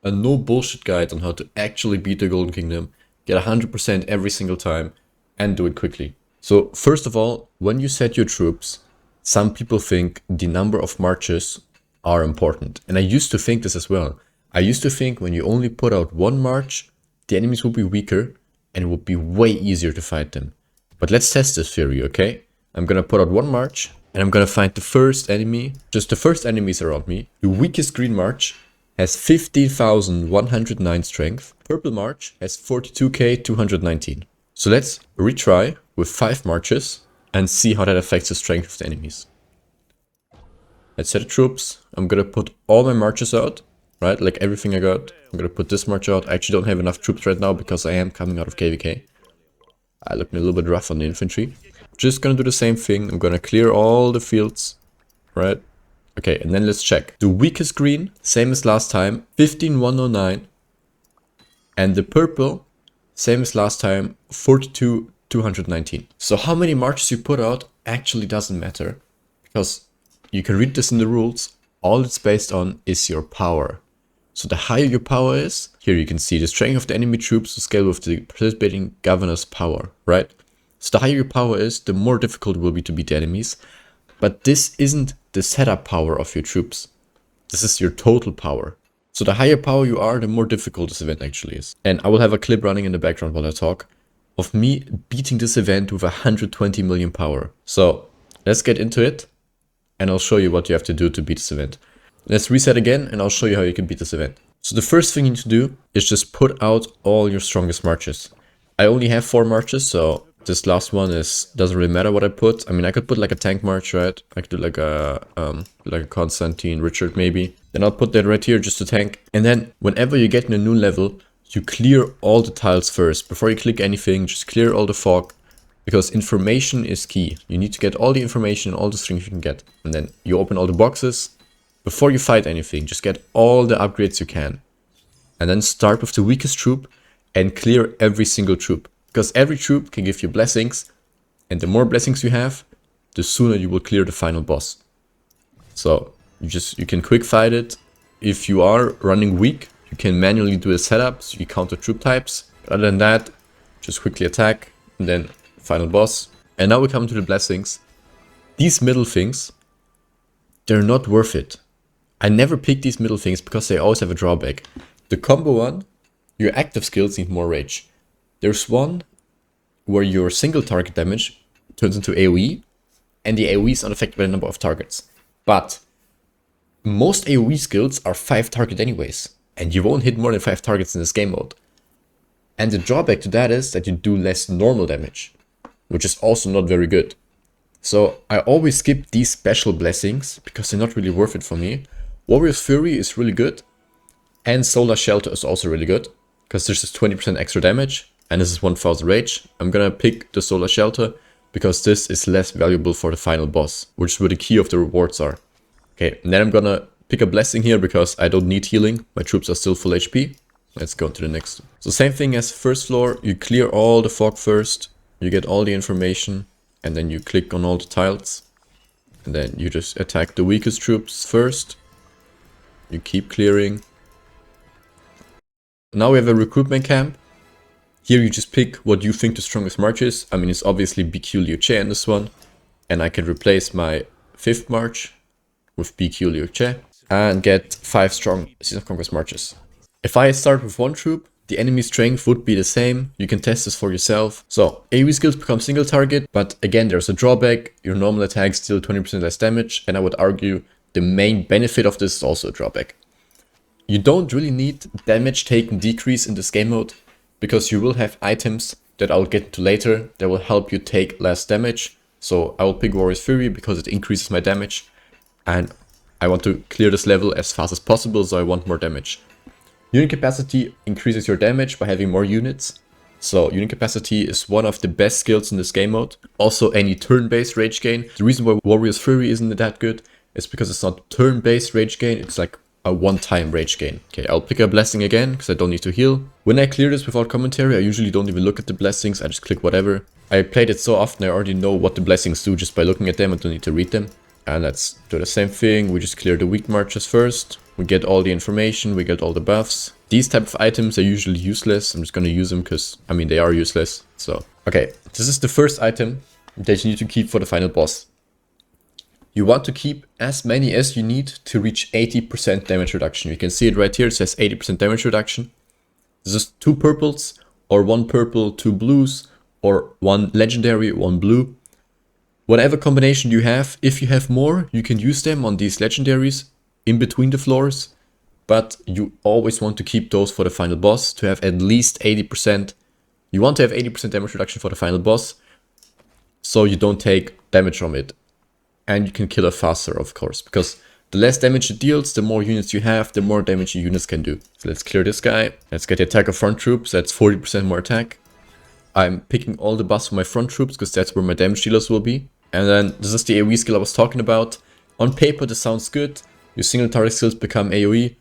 a no bullshit guide on how to actually beat the Golden Kingdom, get 100% every single time, and do it quickly. So first of all, when you set your troops, some people think the number of marches are important. And I used to think this as well. I used to think when you only put out one march, the enemies will be weaker and it would be way easier to fight them. But let's test this theory, okay? I'm gonna put out one march and I'm gonna find the first enemy, just the first enemies around me. The weakest green march has 15,109 strength. Purple march has 42k 219. So let's retry with 5 marches and see how that affects the strength of the enemies. Let's set the troops. I'm gonna put all my marches out, right? Like everything I got. I'm gonna put this march out. I actually don't have enough troops right now because I am coming out of KVK. I look a little bit rough on the infantry. Just gonna do the same thing. I'm gonna clear all the fields, right? Okay, and then let's check. The weakest green, same as last time, 15,109. And the purple, same as last time, 42,219. So how many marches you put out actually doesn't matter. Because you can read this in the rules. All it's based on is your power. So the higher your power is, here you can see the strength of the enemy troops to scale with the participating governor's power, right? So the higher your power is, the more difficult it will be to beat the enemies. But this isn't the setup power of your troops. This is your total power. So the higher power you are, the more difficult this event actually is. And I will have a clip running in the background while I talk of me beating this event with 120 million power. So let's get into it and I'll show you what you have to do to beat this event. Let's reset again and I'll show you how you can beat this event. So the first thing you need to do is just put out all your strongest marches. I only have 4 marches, so this last one doesn't really matter what I put. I mean, I could put like a tank march, right? I could do like a Constantine, Richard maybe. Then I'll put that right here just to tank. And then whenever you get in a new level, you clear all the tiles first. Before you click anything, just clear all the fog. Because information is key. You need to get all the information, all the strength you can get. And then you open all the boxes. Before you fight anything, just get all the upgrades you can. And then start with the weakest troop and clear every single troop. Because every troop can give you blessings, and the more blessings you have, the sooner you will clear the final boss. So you can quick fight it. If you are running weak, you can manually do a setup, so you counter troop types. But other than that, just quickly attack, and then final boss. And now we come to the blessings. These middle things, they're not worth it. I never pick these middle things because they always have a drawback. The combo one, your active skills need more rage. There's one where your single target damage turns into AoE, and the AoE is unaffected by the number of targets. But most AoE skills are 5 target anyways, and you won't hit more than 5 targets in this game mode. And the drawback to that is that you do less normal damage, which is also not very good. So I always skip these special blessings because they're not really worth it for me. Warrior's Fury is really good, and Solar Shelter is also really good, because this is 20% extra damage. And this is 1000 rage. I'm gonna pick the Solar Shelter because this is less valuable for the final boss, which is where the key of the rewards are. Okay, and then I'm gonna pick a blessing here because I don't need healing. My troops are still full HP. Let's go to the next. So same thing as first floor. You clear all the fog first. You get all the information. And then you click on all the tiles. And then you just attack the weakest troops first. You keep clearing. Now we have a recruitment camp. Here you just pick what you think the strongest march is. I mean, it's obviously BQ Liu Che in this one. And I can replace my 5th march with BQ Liu Che and get 5 strong Season of Conquest marches. If I start with 1 troop, the enemy strength would be the same. You can test this for yourself. So AoE skills become single target, but again, there's a drawback. Your normal attacks still 20% less damage. And I would argue the main benefit of this is also a drawback. You don't really need damage taken decrease in this game mode, because you will have items that I'll get to later that will help you take less damage. So I will pick Warrior's Fury because it increases my damage. And I want to clear this level as fast as possible, so I want more damage. Unit capacity increases your damage by having more units. So unit capacity is one of the best skills in this game mode. Also any turn-based rage gain. The reason why Warrior's Fury isn't that good is because it's not turn-based rage gain, it's like a one-time rage gain. Okay, I'll pick a blessing again because I don't need to heal. When I clear this without commentary, I usually don't even look at the blessings, I just click whatever. I played it so often I already know what the blessings do just by looking at them. I don't need to read them. And let's do the same thing. We just clear the weak marches first. We get all the information, we get all the buffs. These type of items are usually useless. I'm just gonna use them because, I mean, they are useless. So, okay, this is the first item that you need to keep for the final boss. You want to keep as many as you need to reach 80% damage reduction. You can see it right here, it says 80% damage reduction. This is 2 purples, or 1 purple, 2 blues, or 1 legendary, 1 blue. Whatever combination you have, if you have more, you can use them on these legendaries in between the floors. But you always want to keep those for the final boss to have at least 80%. You want to have 80% damage reduction for the final boss, so you don't take damage from it. And you can kill it faster, of course, because the less damage it deals, the more units you have, the more damage your units can do. So let's clear this guy. Let's get the attack of front troops. That's 40% more attack. I'm picking all the buffs for my front troops because that's where my damage dealers will be. And then this is the AoE skill I was talking about. On paper, this sounds good. Your single target skills become AoE.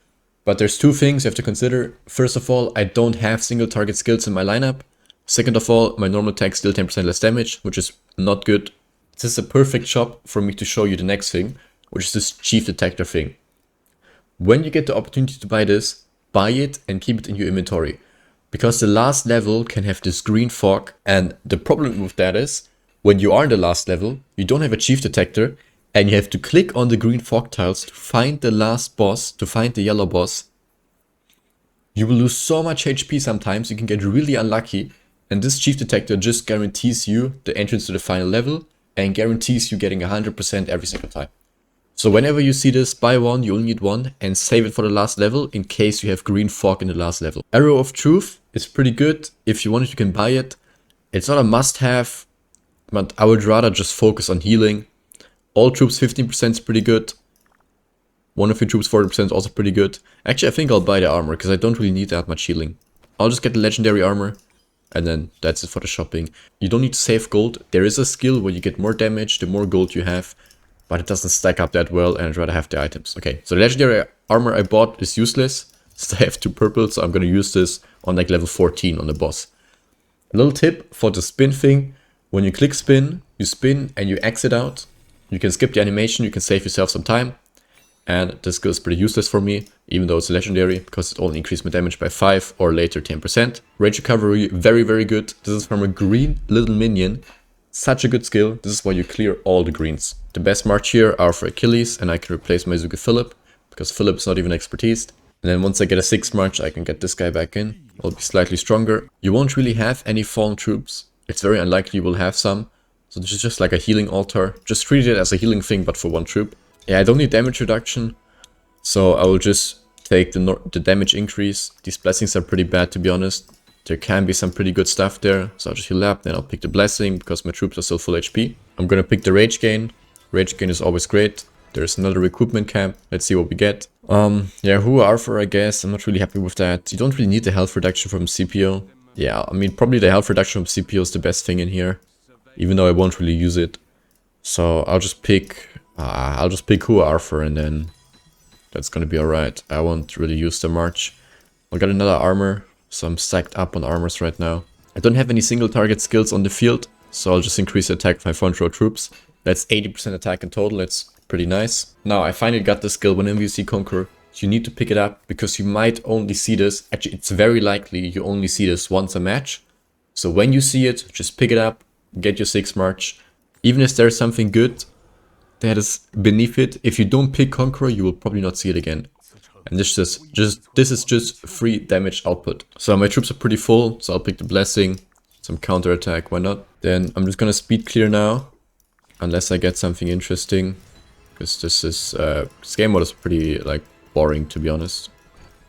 But there's 2 things you have to consider. First of all, I don't have single target skills in my lineup. Second of all, my normal attacks deal 10% less damage, which is not good. This is a perfect shop for me to show you the next thing, which is this chief detector thing. When you get the opportunity to buy this, buy it and keep it in your inventory. Because the last level can have this green fog, and the problem with that is, when you are in the last level, you don't have a chief detector, and you have to click on the green fog tiles to find the last boss, to find the yellow boss. You will lose so much HP sometimes, you can get really unlucky, and this chief detector just guarantees you the entrance to the final level, and guarantees you getting 100% every single time. So whenever you see this, buy one, you only need one, and save it for the last level in case you have green fog in the last level. Arrow of Truth is pretty good. If you want it, you can buy it. It's not a must-have, but I would rather just focus on healing. All troops 15% is pretty good. One of your troops 40% is also pretty good. Actually, I think I'll buy the armor because I don't really need that much healing. I'll just get the legendary armor. And then that's it for the shopping. You don't need to save gold. There is a skill where you get more damage the more gold you have, but it doesn't stack up that well, and I'd rather have the items. Okay, so the legendary armor I bought is useless, so I have 2 purple, so I'm gonna use this on like level 14 on the boss. A little tip for the spin thing: when you click spin, you spin and you exit out. You can skip the animation, you can save yourself some time. And this skill is pretty useless for me, even though it's legendary, because it only increased my damage by 5 or later 10%. Rage recovery, very, very good. This is from a green little minion. Such a good skill. This is why you clear all the greens. The best march here are for Achilles, and I can replace my Zuka Philip, because Philip is not even expertise. And then once I get a 6th march, I can get this guy back in. I'll be slightly stronger. You won't really have any fallen troops. It's very unlikely you will have some. So this is just like a healing altar. Just treat it as a healing thing, but for 1 troop. Yeah, I don't need damage reduction, so I will just take the damage increase. These blessings are pretty bad, to be honest. There can be some pretty good stuff there, so I'll just heal up, then I'll pick the blessing, because my troops are still full HP. I'm gonna pick the rage gain. Rage gain is always great. There's another recruitment camp. Let's see what we get. Yeah, who Arthur, I guess. I'm not really happy with that. You don't really need the health reduction from CPO. Yeah, I mean, probably the health reduction from CPO is the best thing in here, even though I won't really use it. So I'll just pick who Arthur, and then that's gonna be alright. I won't really use the march. I got another armor, so I'm stacked up on armors right now. I don't have any single target skills on the field, so I'll just increase the attack of my front row troops. That's 80% attack in total, it's pretty nice. Now I finally got the skill. Whenever you see Conqueror, you need to pick it up, because you might only see this, actually it's very likely you only see this once a match. So when you see it, just pick it up, get your 6th march. Even if there's something good that is beneath it, if you don't pick Conqueror, you will probably not see it again. And this is just free damage output. So my troops are pretty full, so I'll pick the blessing, some counter attack, why not? Then I'm just gonna speed clear now, unless I get something interesting, because this game mode is pretty like boring, to be honest.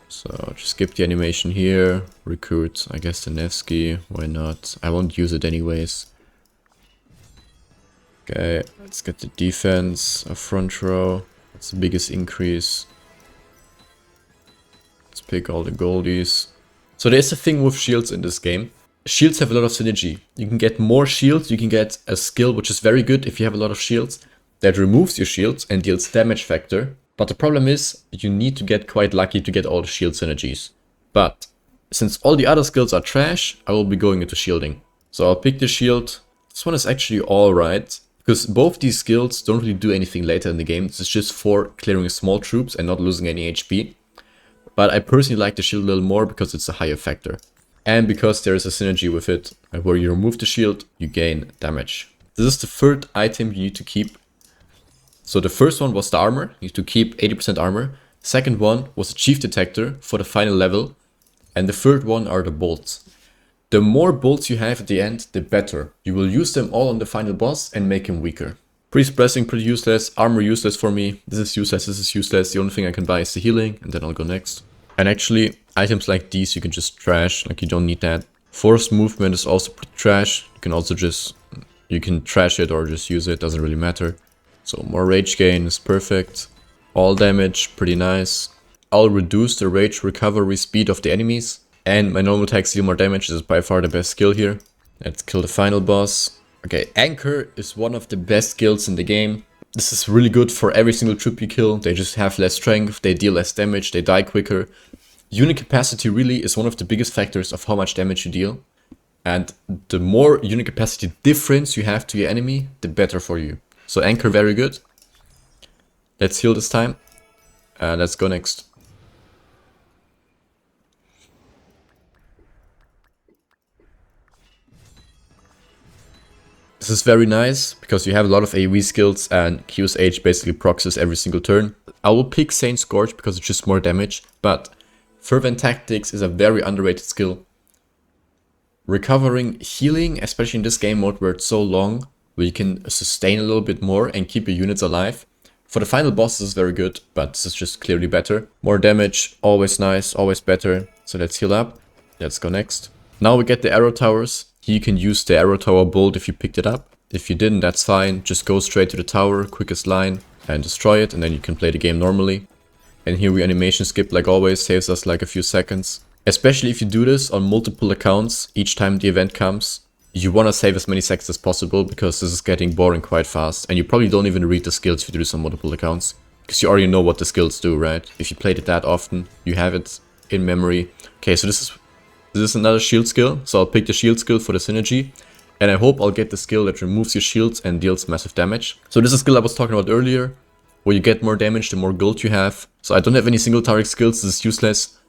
So I'll just skip the animation here, recruit, I guess the Nevsky, why not? I won't use it anyways. Okay, let's get the defense, a front row. That's the biggest increase. Let's pick all the goldies. So there's a thing with shields in this game. Shields have a lot of synergy. You can get more shields, you can get a skill which is very good if you have a lot of shields, that removes your shields and deals damage factor. But the problem is, you need to get quite lucky to get all the shield synergies. But since all the other skills are trash, I will be going into shielding. So I'll pick the shield. This one is actually alright, because both these skills don't really do anything later in the game. This is just for clearing small troops and not losing any HP. but I personally like the shield a little more because it's a higher factor. And because there is a synergy with it, where you remove the shield, you gain damage. This is the third item you need to keep. So the first one was the armor, you need to keep 80% armor. Second one was a chief detector for the final level. And the third one are the bolts. The more bolts you have at the end, the better. You will use them all on the final boss and make him weaker. Priest Blessing pretty useless, armor useless for me. This is useless, this is useless. The only thing I can buy is the healing, and then I'll go next. And actually, items like these you can just trash, like you don't need that. Forced movement is also pretty trash. You can also just, you can trash it or just use it, doesn't really matter. So more rage gain is perfect. All damage, pretty nice. I'll reduce the rage recovery speed of the enemies. And my normal attacks deal more damage. This is by far the best skill here. Let's kill the final boss. Okay, Anchor is one of the best skills in the game. This is really good for every single troop you kill. They just have less strength, they deal less damage, they die quicker. Unit capacity really is one of the biggest factors of how much damage you deal. And the more unit capacity difference you have to your enemy, the better for you. So Anchor, very good. Let's heal this time. Let's go next. This is very nice, because you have a lot of AoE skills and QSH basically procs every single turn. I will pick Saint Scourge because it's just more damage, but Fervent Tactics is a very underrated skill. Recovering healing, especially in this game mode where it's so long, where you can sustain a little bit more and keep your units alive. For the final boss, this is very good, but this is just clearly better. More damage, always nice, always better. So let's heal up. Let's go next. Now we get the arrow towers. Here you can use the arrow tower bolt if you picked it up. If you didn't, that's fine. Just go straight to the tower, quickest line, and destroy it, and then you can play the game normally. And here we animation skip like always, saves us like a few seconds. Especially if you do this on multiple accounts each time the event comes. You want to save as many seconds as possible because this is getting boring quite fast. And you probably don't even read the skills if you do this on multiple accounts. Because you already know what the skills do, right? If you played it that often, you have it in memory. Okay, so this is another shield skill, so I'll pick the shield skill for the synergy. And I hope I'll get the skill that removes your shields and deals massive damage. So this is a skill I was talking about earlier, where you get more damage the more gold you have. So I don't have any single target skills, this is useless.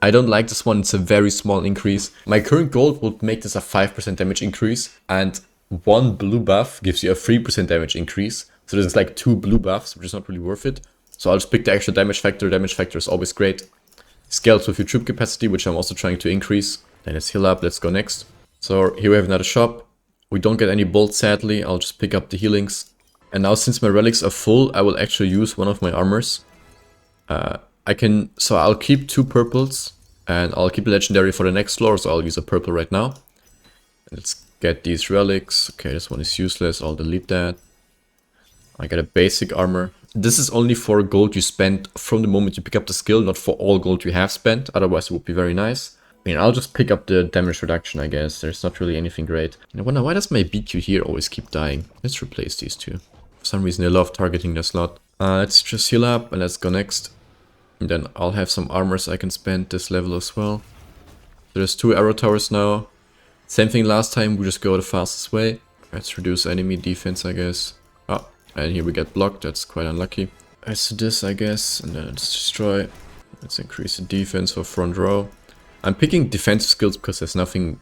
I don't like this one, it's a very small increase. My current gold would make this a 5% damage increase, and one blue buff gives you a 3% damage increase. So this is like 2 blue buffs, which is not really worth it. So I'll just pick the extra damage factor is always great. Scales with your troop capacity, which I'm also trying to increase. Then let's heal up, let's go next. So here we have another shop. We don't get any bolts sadly, I'll just pick up the healings. And now since my relics are full, I will actually use one of my armors. So I'll keep 2 purples, and I'll keep a legendary for the next floor, so I'll use a purple right now. Let's get these relics. Okay, this one is useless, I'll delete that. I get a basic armor. This is only for gold you spend from the moment you pick up the skill, not for all gold you have spent, otherwise it would be very nice. I mean, I'll just pick up the damage reduction, I guess. There's not really anything great. I wonder, why does my BQ here always keep dying? Let's replace these two. For some reason I love targeting their slot. Let's just heal up and let's go next. And then I'll have some armors I can spend this level as well. There's 2 arrow towers now. Same thing last time, we just go the fastest way. Let's reduce enemy defense, I guess. Oh, and here we get blocked, that's quite unlucky. Let's do this, I guess, and then let's destroy. Let's increase the defense for front row. I'm picking defensive skills because there's nothing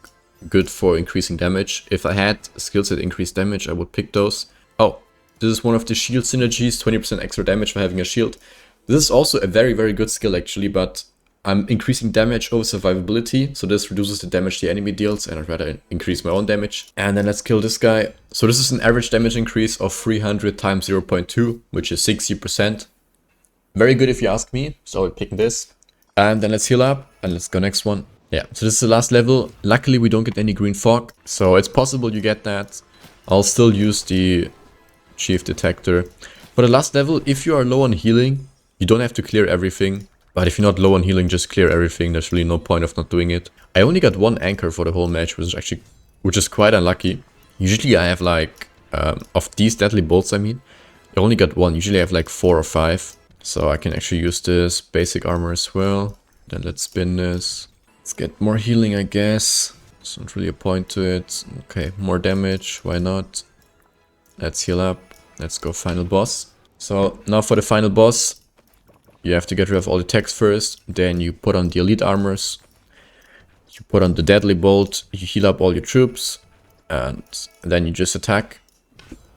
good for increasing damage. If I had skills that increase damage, I would pick those. Oh, this is one of the shield synergies, 20% extra damage for having a shield. This is also a very, very good skill actually, but I'm increasing damage over survivability, so this reduces the damage the enemy deals, and I'd rather increase my own damage. And then let's kill this guy. So this is an average damage increase of 300 times 0.2, which is 60%. Very good if you ask me, so I'll pick this. And then let's heal up, and let's go next one. Yeah, so this is the last level. Luckily we don't get any green fog, so it's possible you get that. I'll still use the chief detector. For the last level, if you are low on healing, you don't have to clear everything. But if you're not low on healing, just clear everything. There's really no point of not doing it. I only got 1 anchor for the whole match, which is quite unlucky. Usually I have like, of these deadly bolts I mean, I only got 1. Usually I have like 4 or 5. So I can actually use this basic armor as well. Then let's spin this. Let's get more healing, I guess. There's not really a point to it. Okay, more damage, why not? Let's heal up. Let's go final boss. So now for the final boss. You have to get rid of all the text first, then you put on the elite armors, you put on the deadly bolt, you heal up all your troops, and then you just attack.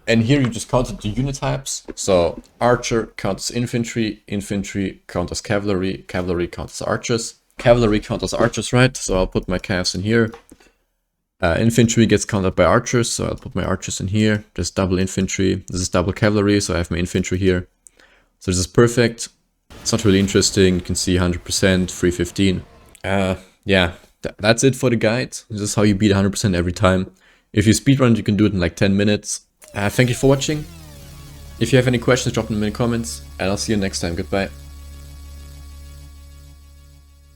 And here you just counted the unit types. So archer counts infantry, infantry counts cavalry, cavalry counts archers. Cavalry counts archers, right? So I'll put my calves in here. Infantry gets counted by archers, so I'll put my archers in here. There's double infantry. This is double cavalry, so I have my infantry here. So this is perfect. It's not really interesting. You can see 100%, 315. Yeah, that's it for the guide. This is how you beat 100% every time. If you speedrun, you can do it in like 10 minutes. Thank you for watching. If you have any questions, drop them in the comments, and I'll see you next time. Goodbye.